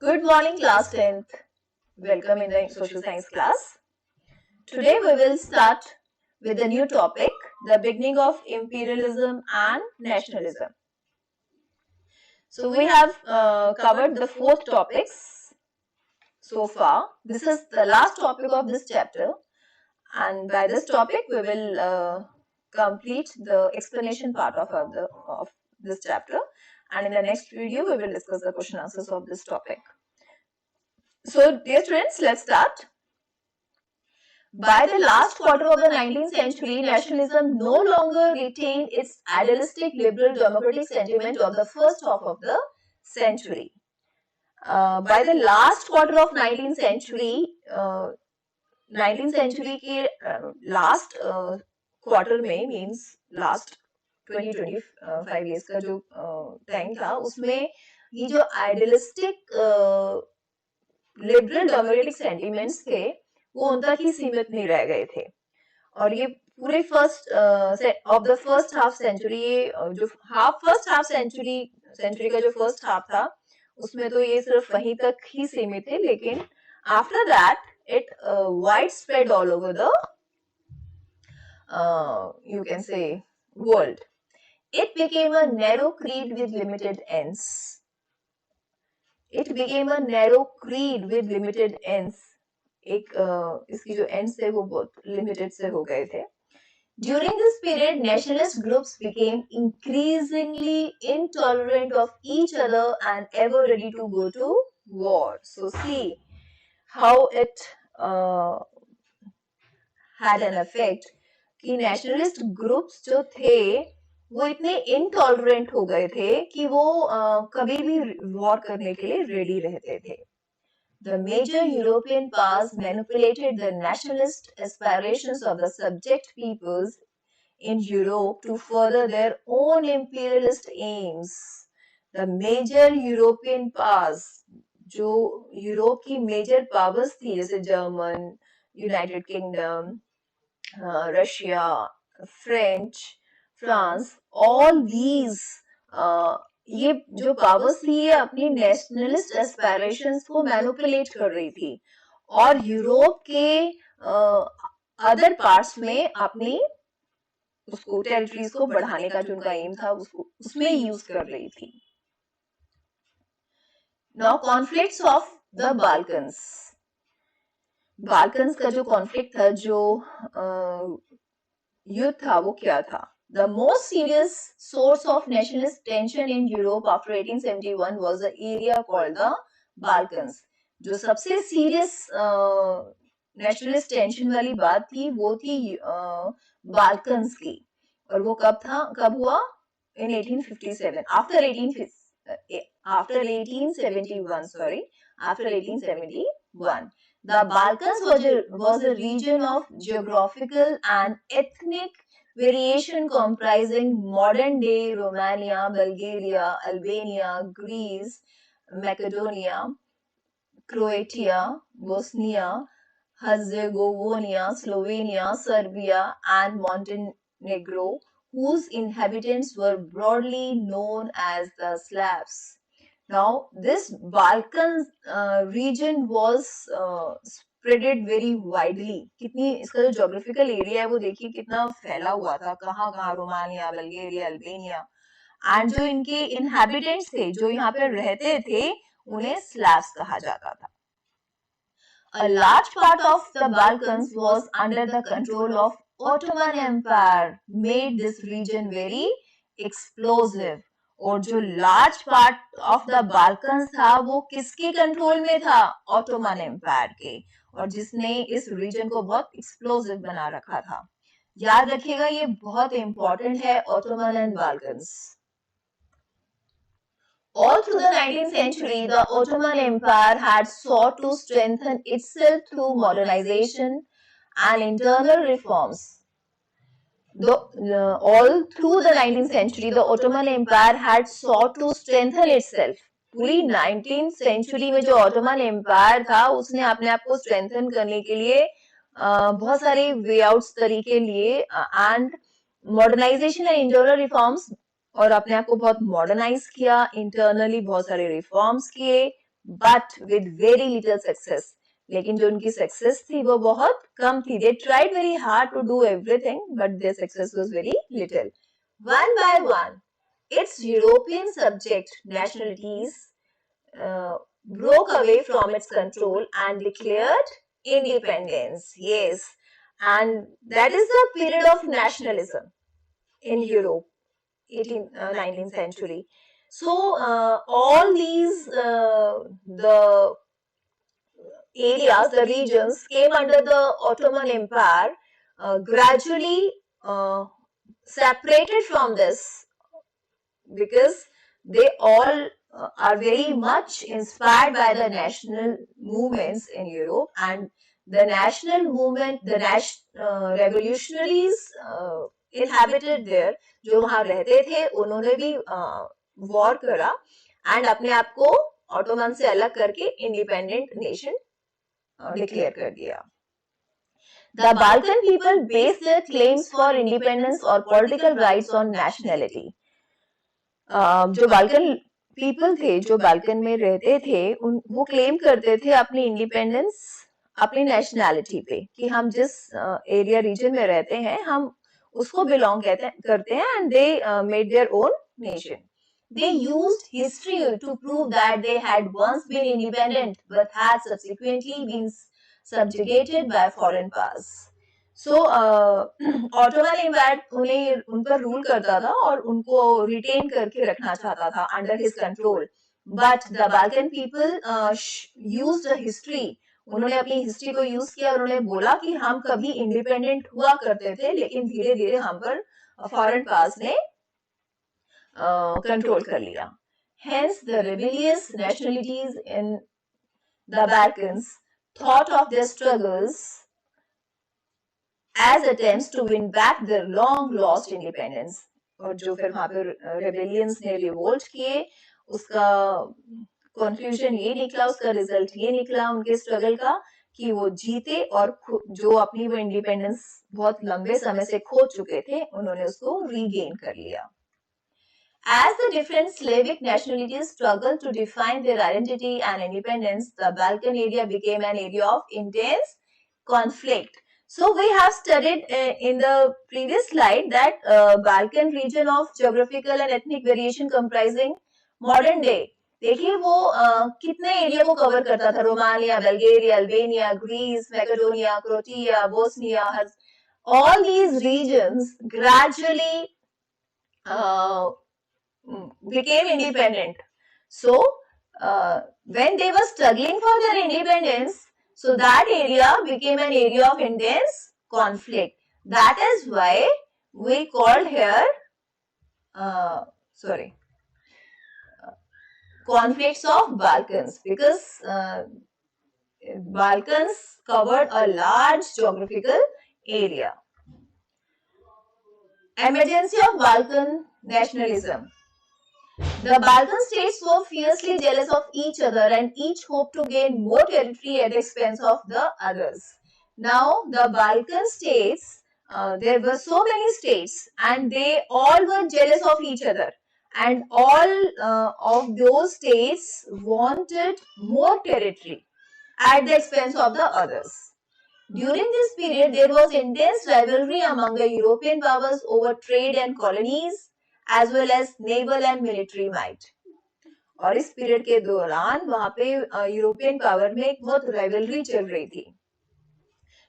Good morning, class 10th. Welcome in the social science class. Today we will start with a new topic, the beginning of imperialism and nationalism. So we have covered the 4 topics so far. This is the last topic of this chapter, and by this topic we will complete the explanation part of this chapter, and in the next video we will discuss the question answers of this topic. So dear students, let's start. By the last quarter of the 19th century, nationalism no longer retained its idealistic liberal democratic sentiment of the first half of the century. By the last quarter of 19th century, 19th century के last quarter में means last 20-25 years का जो time था, उसमें ये जो idealistic liberal democratic sentiments थे, वो उन तक ही सीमित नहीं रह गए थे और ये पूरे फर्स्ट हाफ सेंचुरी, जो फर्स्ट हाफ सेंचुरी का जो फर्स्ट हाफ था उसमें तो ये सिर्फ वहीं तक ही सीमित थे, लेकिन after that it wide spread all over the you can say world. It became a narrow creed with limited ends. It became a narrow creed with limited ends. एक इसकी जो ends थे वो बहुत limited से हो गए थे. During this period, nationalist groups became increasingly intolerant of each other and ever ready to go to war. So see how it had an effect कि nationalist groups जो थे वो इतने intolerant हो गए थे कि वो कभी भी war करने के लिए ready रहते थे. The major European powers manipulated the nationalist aspirations of the subject peoples in Europe to further their own imperialist aims. The major European powers, जो यूरोप की major powers थी, जैसे German, United kingdom, Russia, French, France, all these ये जो powers थी ये अपनी nationalist aspirations को मैनिपुलेट कर रही थी और यूरोप के अदर पार्ट्स में अपनी उसको टेरिटरीज को बढ़ाने का जो उनका एम था उसको उसमें यूज कर रही थी. Now conflicts of the Balkans. Balkans का जो कॉन्फ्लिक्ट था, जो युद्ध था, वो क्या था? The most serious source of nationalist tension in Europe after 1871 was the area called the Balkans. जो सबसे serious nationalist tension वाली बात थी वो थी Balkans की, और वो कब हुआ? In 1857. After 1871. The Balkans was a region of geographical and ethnic variation comprising modern-day Romania, Bulgaria, Albania, Greece, Macedonia, Croatia, Bosnia, Herzegovina, Slovenia, Serbia, and Montenegro, whose inhabitants were broadly known as the Slavs. Now, this Balkan region was spreaded very widely. कितनी इसका जो geographical area है वो देखिए कितना फैला हुआ था, कहाँ रोमानिया, बल्गेरिया, अल्बेनिया, एंड जो इनके inhabitants थे, जो यहाँ पे रहते थे, उन्हें Slavs कहा जाता था. A large part of the Balkans was under the control of Ottoman Empire, made this region very explosive. और जो large part of the Balkans था वो किसके कंट्रोल में था? ऑटोमन एम्पायर के, और जिसने इस रीजन को बहुत एक्सप्लोसिव बना रखा था. याद रखिएगा ये बहुत इंपॉर्टेंट है, Ottoman and Balkans. All through the 19th century, the Ottoman Empire had sought to strengthen itself through modernization and internal reforms. All through the 19th century, the Ottoman Empire had sought to strengthen itself. पूरी 19th century में जो Ottoman Empire था, उसने अपने आप को strengthen करने के लिए बहुत सारे way outs तरीके लिए and modernization and internal reforms, और अपने आप को बहुत मॉडर्नाइज किया, इंटरनली बहुत सारे रिफॉर्म्स किए, but with very little success. लेकिन जो उनकी सक्सेस थी वो बहुत कम थी. They tried very hard to do everything, but their success was very little. One by one, its European subject nationalities broke away from its control and declared independence. Yes, and that is the period of nationalism in Europe, 19th century. So all these the areas, the regions came under the Ottoman Empire, gradually separated from this because they all are very much inspired by the national movements in Europe, and the national movement, the revolutionaries inhabited there, जो वहाँ रहते थे, उन्होंने भी war करा and अपने आप को ऑटोमन से अलग करके इंडिपेंडेंट नेशन डिक्लेयर कर दिया. The Balkan people based their claims for independence or political rights on nationality. जो बाल्कन पीपल थे, जो बाल्कन में रहते थे, वो क्लेम करते थे अपनी इंडिपेंडेंस अपनी नेशनैलिटी पे कि हम जिस एरिया रीजन में रहते हैं हम उसको बिलोंग करते हैं and they made their own nation. They used history to prove that they had once been independent but had subsequently been subjugated by foreign powers. So Ottoman empire उन्हें उन पर रूल करता था और उनको रिटेन करके रखना चाहता था under his control. But the Balkan people used history. उन्होंने अपनी हिस्ट्री को यूज किया और उन्होंने बोला कि हम कभी इंडिपेंडेंट हुआ करते थे लेकिन धीरे धीरे हम पर फॉरेन पावर्स ने कंट्रोल कर लिया. Hence the rebellious nationalities in the Balkans thought of their struggles as attempts to win back their long lost independence. और जो फिर वहां पर रेबेलियंस ने रिवोल्ट किए उसका कंक्लूजन ये निकला, उसका रिजल्ट ये निकला उनके स्ट्रगल का कि वो जीते और जो अपनी वो इंडिपेंडेंस बहुत लंबे समय से खो चुके थे उन्होंने उसको रीगेन कर लिया. As the different Slavic nationalities struggled to define their identity and independence, the Balkan area became an area of intense conflict. So we have studied in the previous slide that Balkan region of geographical and ethnic variation comprising modern day. देखिए वो कितने area को cover करता था? Romania, Bulgaria, Albania, Greece, Macedonia, Croatia, Bosnia. All these regions gradually became independent. So when they were struggling for their independence, so that area became an area of intense conflict. That is why we called here conflicts of Balkans, because Balkans covered a large geographical area. Emergency of Balkan nationalism. The Balkan states were fiercely jealous of each other and each hoped to gain more territory at the expense of the others. Now, the Balkan states, there were so many states and they all were jealous of each other, and all of those states wanted more territory at the expense of the others. During this period, there was intense rivalry among the European powers over trade and colonies, as well as naval and military might. और इस period के दौरान वहां पे European power में एक बहुत rivalry चल रही थी,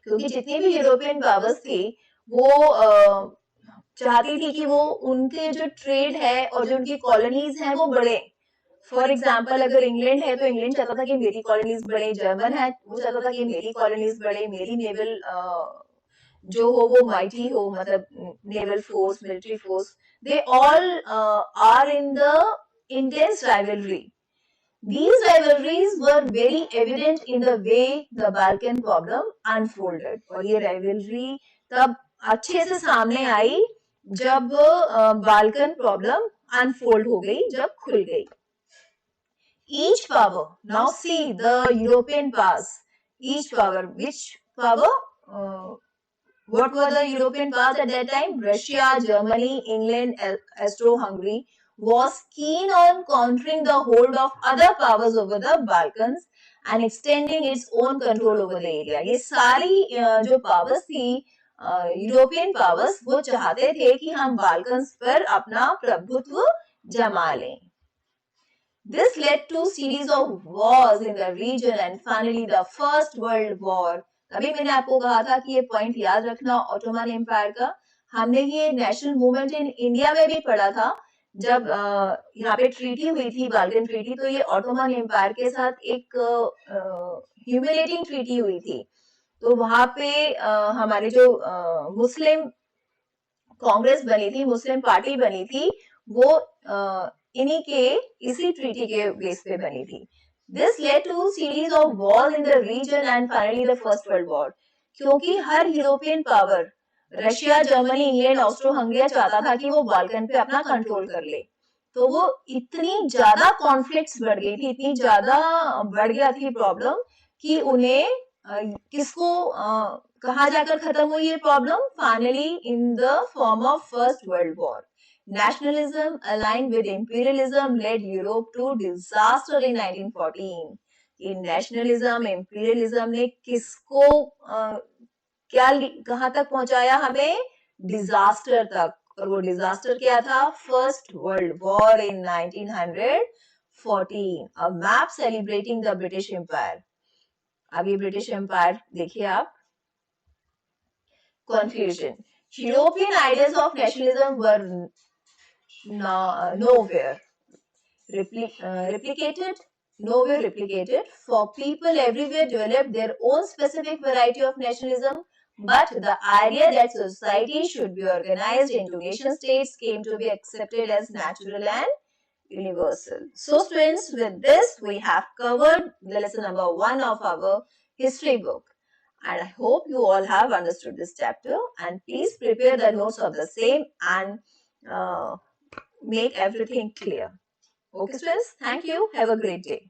क्योंकि जितनी भी यूरोपियन पावर्स थी वो चाहती थी कि वो उनके जो ट्रेड है और जो उनकी कॉलोनीज हैं वो बढ़े. फॉर एग्जाम्पल अगर इंग्लैंड है तो इंग्लैंड चाहता था कि मेरी कॉलोनीज बढ़े, जर्मन है वो चाहता था कि मेरी कॉलोनीज बढ़े, मेरी नेवल जो हो वो माइटी हो, मतलब naval force, military force. They all are in the intense rivalry. These rivalries were very evident in the way the Balkan problem unfolded. और ये rivalry तब अच्छे से सामने आई जब बाल्कन प्रॉब्लम अनफोल्ड हो गई, जब खुल गई. Each power, now see the European powers, each power, which power? What were the European powers at that time? Russia, Germany, England, Austro-Hungary. was keen on countering the hold of other powers over the Balkans and extending its own control over the area. ये सारी जो powers थी European powers वो चाहते थे कि हम Balkans पर अपना प्रभुत्व जमा लें. This led to series of wars in the region and finally the First World War. तभी मैंने आपको कहा था कि ये पॉइंट याद रखना ऑटोमन एम्पायर का. हमने ये नेशनल मूवमेंट इन इंडिया में भी पढ़ा था जब यहाँ पे ट्रीटी हुई थी, बाल्कन ट्रीटी, तो ये ऑटोमन एम्पायर के साथ एक ह्यूमिलेटिंग ट्रीटी हुई थी. तो वहां पे हमारे जो मुस्लिम कांग्रेस बनी थी, मुस्लिम पार्टी बनी थी, वो इन्हीं के इसी ट्रीटी के बेस पे बनी थी. This led to series of wars in the region and finally the First World War. क्योंकि हर European power, Russia, Germany, England, Austro Hungaria चाहता था कि वो बाल्कन पे अपना कंट्रोल कर ले. तो वो इतनी ज्यादा कॉन्फ्लिक्ट्स बढ़ गई थी, इतनी ज्यादा बढ़ गया थी प्रॉब्लम कि उन्हें किसको कहाँ जाकर खत्म हुई ये problem? Finally in the form of first world war. Nationalism aligned with imperialism led Europe to disaster in 1914. In nationalism, imperialism ने किसको क्या कहाँ तक पहुंचाया हमें? डिजास्टर तक. और वो डिजास्टर क्या था? First world war in 1914. A map celebrating the British Empire. अब ये ब्रिटिश एम्पायर देखिए आप. Confusion. European ideas of nationalism were nowhere replicated. For people everywhere developed their own specific variety of nationalism, but the idea that society should be organized into nation states came to be accepted as natural and universal. So students, with this we have covered the lesson number 1 of our history book. And I hope you all have understood this chapter, and please prepare the notes of the same and make everything clear. Okay, students, thank you. Have a great day.